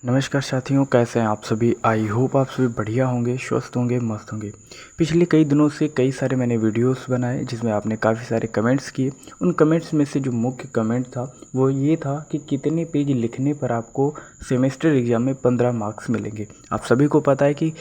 नमस्कार साथियों, कैसे हैं आप सभी। आई होप आप सभी बढ़िया होंगे, स्वस्थ होंगे, मस्त होंगे। पिछले कई दिनों से कई सारे मैंने वीडियोस बनाए जिसमें आपने काफ़ी सारे कमेंट्स किए। उन कमेंट्स में से जो मुख्य कमेंट था वो ये था कि कितने पेज लिखने पर आपको सेमेस्टर एग्ज़ाम में 15 मार्क्स मिलेंगे। आप सभी को पता है कि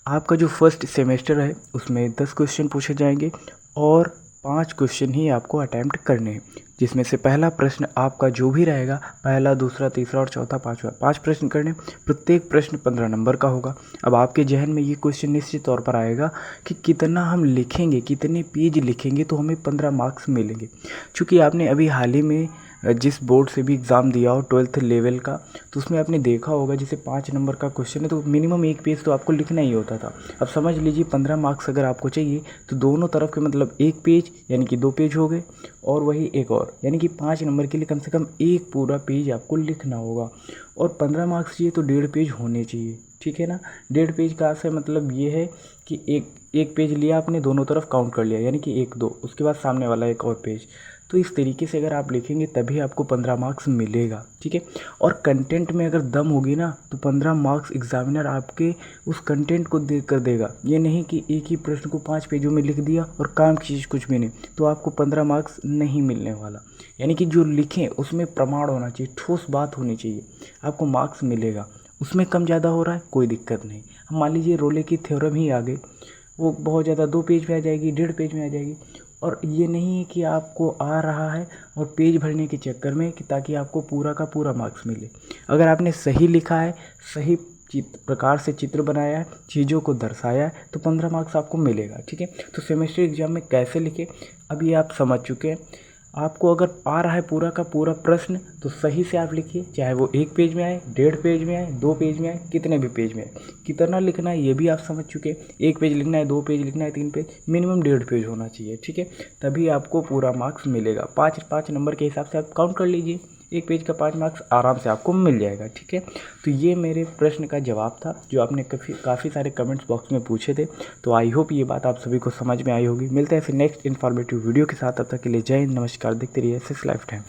आपका जो फर्स्ट सेमेस्टर है उसमें 10 क्वेश्चन पूछे जाएंगे और 5 क्वेश्चन ही आपको अटैम्प्ट करने हैं, जिसमें से पहला प्रश्न आपका जो भी रहेगा, पहला, दूसरा, तीसरा और चौथा, पांचवा, 5 प्रश्न करने। प्रत्येक प्रश्न 15 नंबर का होगा। अब आपके जहन में ये क्वेश्चन निश्चित तौर पर आएगा कि कितना हम लिखेंगे, कितने पेज लिखेंगे तो हमें 15 मार्क्स मिलेंगे। चूँकि आपने अभी हाल ही में जिस बोर्ड से भी एग्ज़ाम दिया हो 12th लेवल का, तो उसमें आपने देखा होगा जैसे 5 नंबर का क्वेश्चन है तो मिनिमम 1 पेज तो आपको लिखना ही होता था। अब समझ लीजिए 15 मार्क्स अगर आपको चाहिए तो दोनों तरफ के मतलब 1 पेज यानी कि 2 पेज हो गए और वही एक और, यानी कि 5 नंबर के लिए कम से कम एक पूरा पेज आपको लिखना होगा। और 15 मार्क्स चाहिए तो 1.5 पेज होने चाहिए, ठीक है ना। 1.5 पेज का से मतलब ये है कि एक पेज लिया आपने, दोनों तरफ काउंट कर लिया, यानी कि 1 2, उसके बाद सामने वाला एक और पेज। तो इस तरीके से अगर आप लिखेंगे तभी आपको 15 मार्क्स मिलेगा, ठीक है। और कंटेंट में अगर दम होगी ना तो 15 मार्क्स एग्जामिनर आपके उस कंटेंट को देख कर देगा। ये नहीं कि एक ही प्रश्न को 5 पेजों में लिख दिया और काम की चीज़ कुछ भी नहीं, तो आपको 15 मार्क्स नहीं मिलने वाला। यानी कि जो लिखें उसमें प्रमाण होना चाहिए, ठोस बात होनी चाहिए, आपको मार्क्स मिलेगा। उसमें कम ज़्यादा हो रहा है कोई दिक्कत नहीं। हम मान लीजिए रोले की थ्योरम ही आ गई, वो बहुत ज़्यादा 2 पेज में आ जाएगी, 1.5 पेज में आ जाएगी। और ये नहीं है कि आपको आ रहा है और पेज भरने के चक्कर में कि ताकि आपको पूरा का पूरा मार्क्स मिले। अगर आपने सही लिखा है, सही प्रकार से चित्र बनाया है, चीज़ों को दर्शाया है, तो 15 मार्क्स आपको मिलेगा, ठीक है। तो सेमेस्टर एग्जाम में कैसे लिखे अब ये आप समझ चुके हैं। आपको अगर आ रहा है पूरा का पूरा प्रश्न तो सही से आप लिखिए, चाहे वो 1 पेज में आए, 1.5 पेज में आए, 2 पेज में आए, कितने भी पेज में आए। कितना लिखना है ये भी आप समझ चुके हैं। 1 पेज लिखना है, 2 पेज लिखना है, 3 पेज, मिनिमम 1.5 पेज होना चाहिए, ठीक है। तभी आपको पूरा मार्क्स मिलेगा। 5 नंबर के हिसाब से आप काउंट कर लीजिए, 1 पेज का 5 मार्क्स आराम से आपको मिल जाएगा, ठीक है। तो ये मेरे प्रश्न का जवाब था जो आपने काफ़ी सारे कमेंट्स बॉक्स में पूछे थे। तो आई होप ये बात आप सभी को समझ में आई होगी। मिलते हैं फिर नेक्स्ट इन्फॉर्मेटिव वीडियो के साथ, तब तक के लिए जय हिंद, नमस्कार। देखते रहिए 6 लाइफ टाइम।